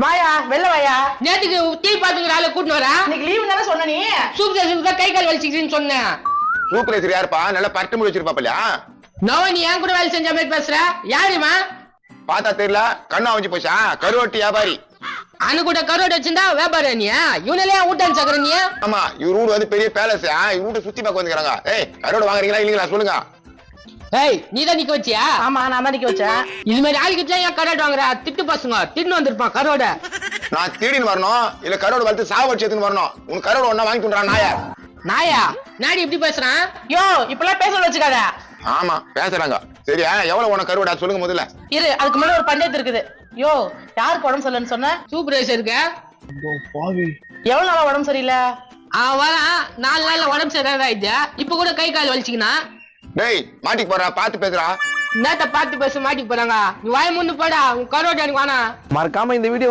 வாயா வெளில வாயா. நேத்துக்கு டீ பாத்துக்கிற ஆளை கூட்டிட்டு வரா. இன்னைக்கு லீவு தானே சொன்ன நீ. சூப்பர் கை கால் வலிச்சுக்கின்னு சொன்னேன். சூப்பர் யாருப்பா? நல்லா பட்டு முடி வச்சிருப்பாப்பலையா? நவ நீ என் கூட வேலை செஞ்ச மாதிரி பேசுற. யாருமா? பார்த்தா தெரியல, கண்ணா வச்சு போச்சா? கருவட்டி வியாபாரி. அனு கூட கரோடு வச்சிருந்தா வியாபாரி நீ. இவனே ஊட்டான்னு சக்கர நீ. ஆமா, இவர் வீடு வந்து பெரிய பேலஸ். இவர் வீட்டு சுத்தி பார்க்க வந்துக்கிறாங்க. ஏய், கரோடு வாங்குறீங்களா இல்லீங்களா சொல்லுங்க. ஏய், நீதான் நிக்க வச்சியா? ஆமா, நான் தான் நிக்க வச்சேன். இது மாதிரி ஆளுக்கு ஏன் கரோடு வாங்குற? திட்டு பசங்க திட்டு வந்திருப்பான் கரோட. நான் திருடின்னு வரணும் இல்ல கரோடு வளர்த்து சாவடிச்சு எடுத்துன்னு வரணும். உனக்கு கரோடு ஒன்னா வாங்கி தந்துறான் நாயா. நாயா? நாடி எப்படி பேசுறான்? யோ, இப்பெல்லாம் பேச வச்சுக்காத. ஆமா பேசுறாங்க. சரியா, எவ்வளவு உனக்கு கருவடா சொல்லுங்க முதல்ல. இரு, அதுக்கு முன்னாடி ஒரு பஞ்சாயத்து இருக்குது. யோ, யாருக்கு உடம்பு சரியில்லைன்னு சொன்ன? சூப்பர்வைசருக்கு. எவ்வளவு நாளா உடம்பு சரியில்லை? அவன் வரான் 4 நாள்ல உடம்பு சரியாயிடுச்சு. இப்ப கூட கை கால் வலிச்சுக்கினா. டேய், மாட்டிக்கு போறா, பாத்து பேசுறா. நேத்த பார்த்து பேச மாட்டிக்கு போறாங்க. நீ வாய முன்னு போடா. உன் கரோட எனக்கு வேணா. மறக்காம இந்த வீடியோ